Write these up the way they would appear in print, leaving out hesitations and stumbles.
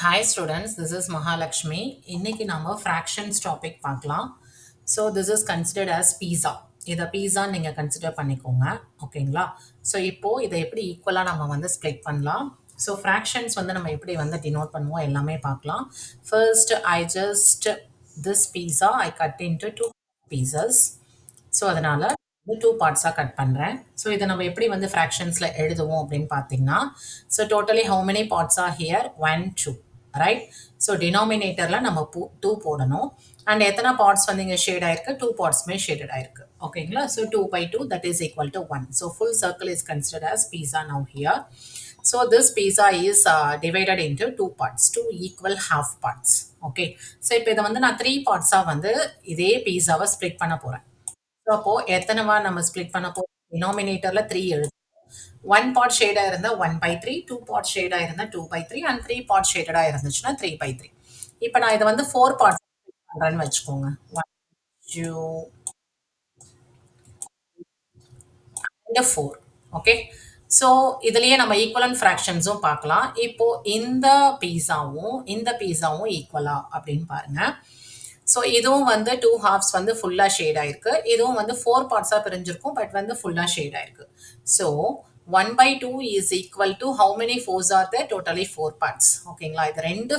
Hi students, this is Mahalakshmi. இன்னைக்கு நாம fractions topic பார்க்கலாம். So this is considered as pizza. இத pizza நீங்க consider பண்ணிக்கோங்க. ஓகேங்களா? So இப்போ இதை எப்படி ஈக்குவலா நம்ம வந்து split பண்ணலாம். So fractions வந்து நம்ம எப்படி வந்து denote பண்ணுவோம் எல்லாமே பார்க்கலாம். First, I just this pizza I cut into two pieces. So அதனால டூ பார்ட்ஸாக கட் பண்ணுறேன். ஸோ இதை நம்ம எப்படி வந்து ஃப்ராக்ஷன்ஸில் எழுதுவோம் அப்படின்னு பார்த்தீங்கன்னா, so totally how many parts are here one two, right? So டினாமினேட்டரில் நம்ம டூ போடணும். அண்ட் எத்தனை பார்ட்ஸ் வந்து இங்கே ஷேட் ஆயிருக்கு? டூ பார்ட்ஸுமே ஷேடட் ஆயிருக்கு. ஓகேங்களா? So 2/2 that is equal to 1. So full circle is considered as pizza now here. So this pizza is divided into two parts, two equal half parts. Okay. So இப்போ இதை வந்து நான் three பார்ட்ஸாக வந்து இதே பீஸாவை split பண்ண போகிறேன். ஸோ அப்போ எத்தனைவா நம்ம ஸ்ப்ளிட் பண்ண போறோம்? டினாமினேட்டர்ல த்ரீ எழுது. ஒன் பார்ட் ஷேடா இருந்தா 1/3, டூ பார்ட் ஷேடா இருந்தா 2/3 அண்ட் த்ரீ பார்ட் ஷேடடா இருந்துச்சுன்னா 3/3. இப்போ நான் இதை வந்து ஃபோர் பார்ட்ஸ் பண்றேன்னு வச்சுக்கோங்க. One two four. Okay. So இதுலயே நம்ம ஈக்குவலன் ஃப்ராக்ஷன்ஸும் பார்க்கலாம். இப்போ இந்த பீஸாவும் ஈக்குவலா அப்படின்னு பாருங்க. ஸோ இதுவும் வந்து டூ ஹாஃப்ஸ் வந்து ஃபுல்லாக ஷேட் ஆயிருக்கு. இதுவும் வந்து ஃபோர் பார்ட்ஸாக பிரிஞ்சிருக்கும், பட் வந்து ஃபுல்லாக ஷேட் ஆயிருக்கு. So 1/2 is equal to how many fours are there? Totally four parts. ஓகேங்களா? இது ரெண்டு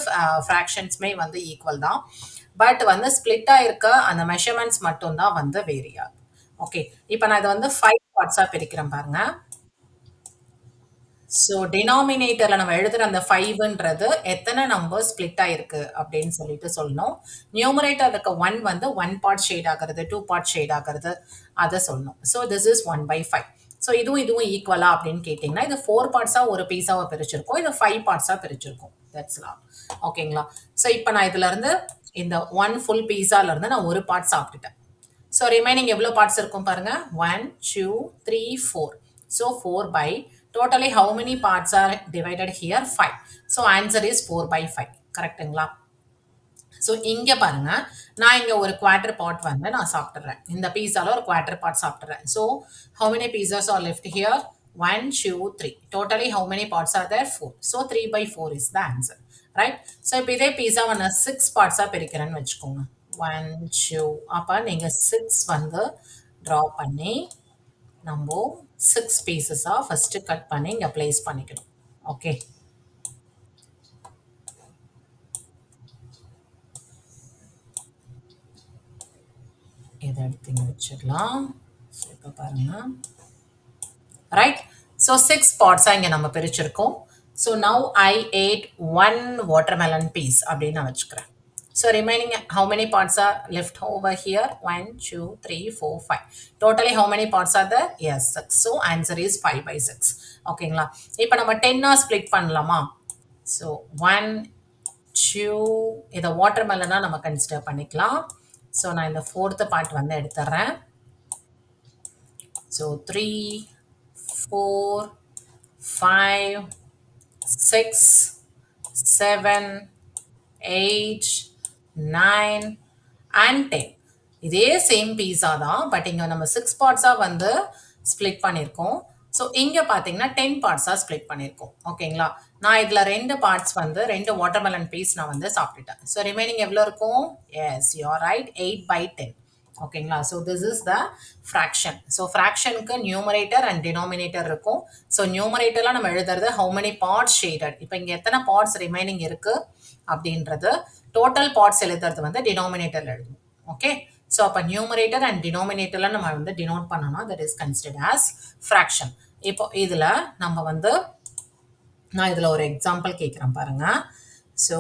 ஃப்ராக்ஷன்ஸுமே வந்து ஈக்குவல் தான், பட் வந்து ஸ்பிளிட் ஆயிருக்க அந்த மெஷர்மெண்ட்ஸ் மட்டும் தான் வந்து வேரி ஆகுது. ஓகே. இப்போ நான் இதை வந்து ஃபைவ் பார்ட்ஸாக பிரிக்கிறேன் பாருங்க. ஸோ டினாமினேட்டரில் நம்ம எழுதுகிற அந்த ஃபைவ்ன்றது எத்தனை நம்பர் ஸ்ப்ளிட் ஆயிருக்கு அப்படின்னு சொல்லிட்டு சொல்லணும். நியூமரேட்டர் இருக்க ஒன் வந்து ஒன் பார்ட் ஷேட் ஆகிறது, டூ பார்ட் ஷேட் ஆகிறது, அதை சொல்லணும். So this is 1/5. ஸோ இதுவும் ஈக்குவலா அப்படின்னு கேட்டிங்கன்னா, இது ஃபோர் பார்ட்ஸாக ஒரு பீஸாவை பிரிச்சிருக்கோம், இது ஃபைவ் பார்ட்ஸாக பிரிச்சிருக்கோம். தட்ஸ்லாம். ஓகேங்களா? ஸோ இப்போ நான் இதுலேருந்து இந்த ஒன் ஃபுல் பீஸாலேருந்து நான் ஒரு பார்ட் சாப்பிட்டுட்டேன். ஸோ ரிமைனிங் எவ்வளோ பார்ட்ஸ் இருக்கும் பாருங்க. 1 2 3 4. So 4/. Totally how many parts are divided here? 5. So answer is 4/5. கரெக்ட்டுங்களா? ஸோ இங்கே பாருங்க, நான் இங்கே ஒரு குவார்டர் பார்ட் வந்து நான் சாப்பிட்றேன். இந்த பீஸால ஒரு குவார்டர் பார்ட் சாப்பிட்றேன். So how many pizzas are left here? 1 2 3. Totally how many parts are there? 4. So 3/4 is the answer. Right? So இப்போ இதே பீஸாவை நான் சிக்ஸ் பார்ட்ஸாக பிரிக்கிறேன்னு வச்சுக்கோங்க. 1 2. அப்போ நீங்கள் சிக்ஸ் வந்து ட்ரா பண்ணி நம்ம சிக்ஸ் பீசஸாக ஃபஸ்ட்டு கட் பண்ணி இங்கே பிளேஸ் பண்ணிக்கணும். ஓகே. இதை எடுத்து இங்கே வச்சிடலாம். ஸோ இப்போ பாருங்க. ரைட்? ஸோ சிக்ஸ் பார்ட்ஸாக இங்கே நம்ம பிரிச்சிருக்கோம். So now I ate one watermelon piece அப்படின்னு நான் வச்சுக்கிறேன். So remaining how many parts are left over here? 1 2 3 4 5. Totally how many parts are there? Yes, 6. So answer is 5/6. ஓகேங்களா? இப்போ நம்ம 10 ஸ்ப்ளிட் பண்ணலாமா? ஸோ 1 2 இதை வாட்டர்மெலனா நம்ம கன்சிடர் பண்ணிக்கலாம். ஸோ நான் இந்த ஃபோர்த்து பார்ட் வந்து எடுத்துடுறேன். So 3 4 5 6 7 8 9 and 10. இதே சேம் பீஸா தான், பட் இங்கே நம்ம சிக்ஸ் பார்ட்ஸாக வந்து ஸ்ப்ளிட் பண்ணியிருக்கோம். ஸோ இங்கே பார்த்தீங்கன்னா 10 பார்ட்ஸாக ஸ்ப்ளிட் பண்ணியிருக்கோம். ஓகேங்களா? நான் இதில் ரெண்டு பார்ட்ஸ் வந்து ரெண்டு வாட்டர்மெலன் பீஸ் நான் வந்து சாப்பிட்டுட்டேன். ஸோ ரிமைனிங் எவ்வளோ இருக்கும்? Yes, you are right, 8/10. ஓகேங்களா? So this is the fraction. So ஃப்ராக்ஷனுக்கு நியூமரேட்டர் அண்ட் டினாமினேட்டர் இருக்கும். ஸோ நியூமரேட்டர்லாம் நம்ம எழுதுறது ஹவு மெனி பார்ட்ஸ் ஷேடட். இப்போ இங்கே எத்தனை பார்ட்ஸ் ரிமைனிங் இருக்குது அப்படின்றது டோட்டல் பார்ட்ஸ் எழுதுறது வந்து டினாமினேட்டரில் எழுதும். ஓகே. ஸோ அப்போ நியூமரேட்டர் அண்ட் டினாமினேட்டரில் நம்ம வந்து டினோட் பண்ணோம்னா that is considered as fraction. இப்போ இதில் நம்ம வந்து நான் இதில் ஒரு எக்ஸாம்பிள் கேட்குறேன் பாருங்க. ஸோ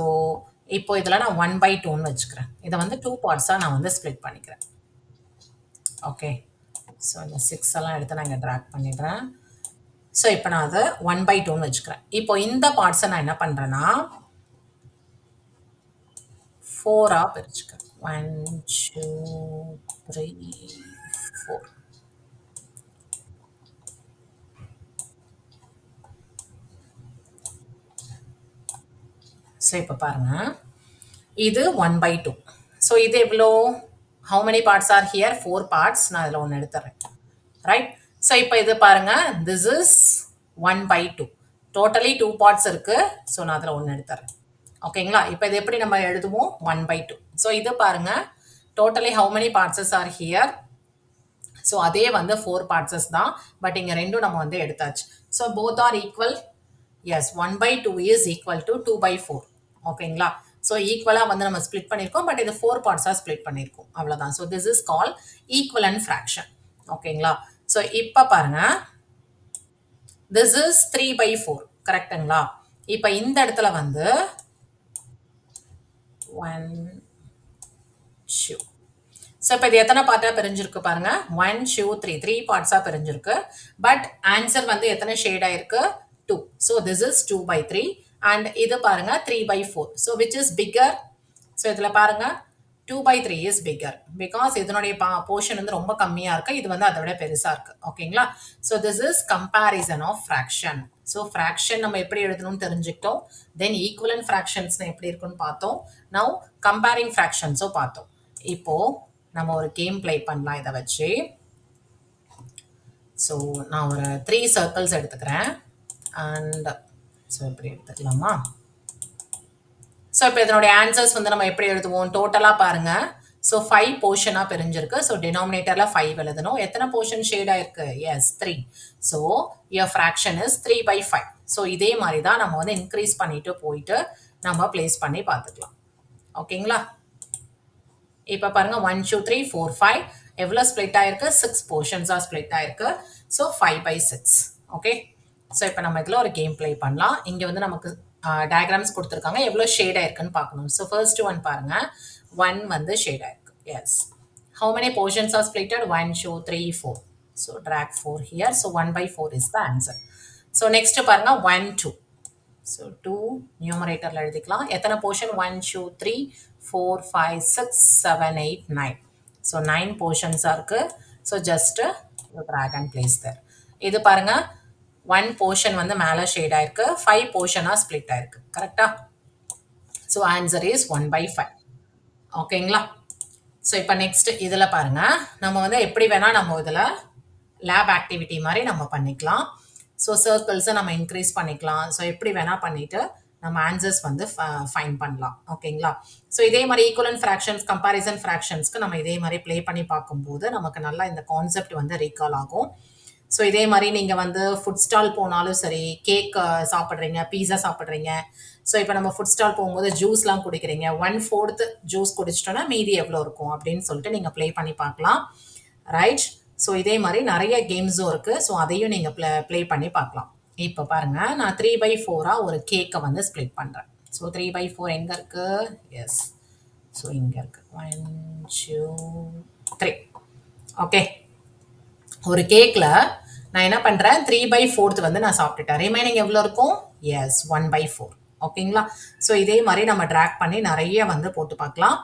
இப்போ இதில் நான் 1/2ன்னு வச்சுக்கிறேன். இதை வந்து டூ பார்ட்ஸாக நான் வந்து ஸ்ப்ளிட் பண்ணிக்கிறேன். ஓகே. ஸோ இந்த 6 எல்லாம் எடுத்து நான் இங்கே ட்ராக் பண்ணிடுறேன். ஸோ இப்போ நான் அதை 1/2ன்னு வச்சுக்கிறேன். இப்போ இந்த பார்ட்ஸை நான் என்ன பண்ணுறேன்னா ஃபோராக பிரிச்சுக்கிறேன். 1 2 3 4. ஸோ இப்போ பாருங்க, இது 1/2. ஸோ இது எவ்வளோ? How many parts are here? 4 parts. நான் இதில் ஒன்று எடுத்துறேன். ரைட்? ஸோ இப்போ இது பாருங்க, திஸ் இஸ் 1/2. டோட்டலி 2 பார்ட்ஸ் இருக்கு. ஸோ நான் அதில் ஒன்று எடுத்துறேன். ஓகேங்களா? இப்போ இது எப்படி நம்ம எழுதுவோம்? 1 by 2. ஸோ இது பாருங்க. Totally how many parts are here? So அதே வந்து 4 பார்ட்ஸஸ் தான். பட் இங்க ரெண்டும் நம்ம வந்து எடுத்தாச்சு. So both are equal. Yes, 1 by 2 is equal to 2 by 4. ஓகேங்களா? ஸோ ஈக்குவலாக வந்து நம்ம ஸ்ப்ளிட் பண்ணியிருக்கோம். பட் இது 4 பார்ட்ஸாக ஸ்ப்ளிட் பண்ணியிருக்கோம். அவ்வளோதான். So this is call equivalent fraction. ஓகேங்களா? ஸோ இப்போ பாருங்க, திஸ் இஸ் 3 by 4. கரெக்டுங்களா? இப்போ இந்த இடத்துல வந்து 1 2. ஸோ இப்போ இது எத்தனை பார்ட்டாக பிரிஞ்சிருக்கு பாருங்க. 1 2 3 3 பார்ட்ஸாக பிரிஞ்சிருக்கு. பட் ஆன்சர் வந்து எத்தனை ஷேட் ஆயிருக்கு? 2. So this is 2 by 3. And இது பாருங்க 3 by 4. So which is bigger? So இதில் பாருங்க 2 by 3 இஸ் பிக்கர். பிகாஸ் இதனுடைய போர்ஷன் வந்து ரொம்ப கம்மியாக இருக்கு. இது வந்து அதை விட பெருசாக இருக்கு. ஓகேங்களா? So this is comparison of fraction. So fraction நம்ம எப்படி எழுதணும்னு தெரிஞ்சுக்கிட்டோம். தென் ஈக்குவலன்ட் ஃப்ராக்ஷன்ஸ் எப்படி இருக்குன்னு பார்த்தோம். நவ் கம்பேரிங் ஃப்ராக்ஷன்ஸும் பார்த்தோம். இப்போ நம்ம ஒரு கேம் ப்ளே பண்ணலாம் இதை வச்சு. ஸோ நான் ஒரு 3 சர்க்கிள்ஸ் எடுத்துக்கிறேன். அண்ட் ஸோ இப்படி எடுத்துக்கலாமா? ஸோ இப்போ இதனுடைய ஆன்சர்ஸ் வந்து நம்ம எப்படி எழுதுவோம்? டோட்டலாக பாருங்க. ஸோ 5 போர்ஷனாக பிரிஞ்சிருக்கு. ஸோ டினாமினேட்டரில் 5 எழுதணும். எத்தனை போர்ஷன் ஷேடாக இருக்கு? Yes, 3. So your fraction is 3 by 5. So இதே மாதிரி தான் நம்ம வந்து இன்க்ரீஸ் பண்ணிட்டு போயிட்டு நம்ம பிளேஸ் பண்ணி பார்த்துக்கலாம். ஓகேங்களா? இப்போ பாருங்க 1 2 3 4 5 எவ்வளோ ஸ்ப்ளிட் ஆயிருக்கு? 6 போர்ஷன்ஸாக ஸ்ப்ளிட் ஆயிருக்கு. So 5 by 6. ஓகே. ஸோ இப்போ நம்ம இதில் ஒரு கேம் ப்ளே பண்ணலாம். இங்கே வந்து நமக்கு டயக்ராம்ஸ் கொடுத்துருக்காங்க. எவ்வளோ ஷேட் ஆயிருக்குன்னு பார்க்கணும். ஸோ ஃபர்ஸ்ட் ஒன் பாருங்க, 1 வந்து ஷேட் ஆயிருக்கு. S. How many portions are splitted? 1 2 3 4. So drag 4 here. So 1 by 4 is the answer. So next பாருங்க 1 2. So 2 நியூமரேட்டரில் எழுதிக்கலாம். எத்தனை போர்ஷன்? 1 2 3 4 5 6 7 8 9. ஸோ 9 போர்ஷன்ஸாக இருக்கு. So just drag and place there. இது பாருங்க, 1 போர்ஷன் வந்து மேலே ஷேட் ஆயிருக்கு. 5 போர்ஷனாக ஸ்ப்ளிட் ஆயிருக்கு. கரெக்டா? So answer is 1 by 5. ஓகேங்களா? ஸோ இப்போ நெக்ஸ்ட் இதில் பாருங்க, நம்ம வந்து எப்படி வேணால் நம்ம இதில் லேப் ஆக்டிவிட்டி மாதிரி நம்ம பண்ணிக்கலாம். ஸோ சர்க்கிள்ஸை நம்ம இன்க்ரீஸ் பண்ணிக்கலாம். ஸோ எப்படி வேணால் பண்ணிவிட்டு நம்ம ஆன்சர்ஸ் வந்து ஃபைன் பண்ணலாம். ஓகேங்களா? ஸோ இதே மாதிரி ஈக்குவலன்ட் ஃப்ராக்ஷன்ஸ், கம்பேரிசன் ஃப்ராக்ஷன்ஸ்க்கு நம்ம இதே மாதிரி ப்ளே பண்ணி பார்க்கும்போது நமக்கு நல்லா இந்த கான்செப்ட் வந்து ரீகால் ஆகும். ஸோ இதே மாதிரி நீங்கள் வந்து ஃபுட் ஸ்டால் போனாலும் சரி, கேக் சாப்பிட்றீங்க, பீஸா சாப்பிட்றீங்க. ஸோ இப்போ நம்ம ஃபுட் ஸ்டால் போகும்போது ஜூஸ்லாம் குடிக்கிறீங்க. 1/4 ஜூஸ் குடிச்சிட்டோன்னா மீதி எவ்வளோ இருக்கும் அப்படின்னு சொல்லிட்டு நீங்கள் ப்ளே பண்ணி பார்க்கலாம். ரைட்? ஸோ இதே மாதிரி நிறைய கேம்ஸும் இருக்குது. ஸோ அதையும் நீங்கள் ப்ளே பண்ணி பார்க்கலாம். இப்போ பாருங்கள், நான் 3 by 4 ஒரு கேக்கை வந்து ஸ்ப்ளிட் பண்ணுறேன். ஸோ 3 by 4 எங்கே இருக்குது? எஸ். ஸோ இங்கே இருக்குது. 1 2 3. ஓகே. ஒரு கேக்கில் நான் என்ன பண்ணுறேன்? 3 by 4 வந்து நான் சாப்பிட்டுட்டேன். ரிமைனிங் எவ்வளோ இருக்கும்? Yes, 1 by 4. ஓகேங்களா? ஸோ இதே மாதிரி நம்ம ட்ராக் பண்ணி நிறைய வந்து போட்டு பார்க்கலாம்.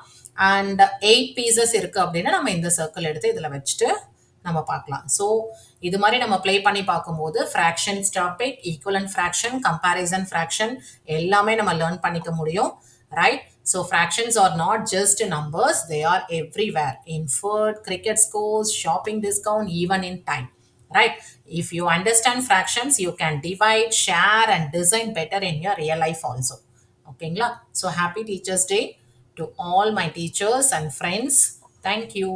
அண்ட் 8 பீசஸ் இருக்குது அப்படின்னா நம்ம இந்த சர்க்கிள் எடுத்து இதில் வச்சுட்டு நம்ம பார்க்கலாம். ஸோ இது மாதிரி நம்ம ப்ளே பண்ணி பார்க்கும்போது fractions topic, equivalent fraction, comparison fraction எல்லாமே நம்ம லேர்ன் பண்ணிக்க முடியும். Right? So fractions are not just numbers, they are everywhere. In food, cricket scores, shopping discount, even in time. Right? If you understand fractions, you can divide, share, and design better in your real life also. Okay? So happy Teachers Day to all my teachers and friends. Thank you.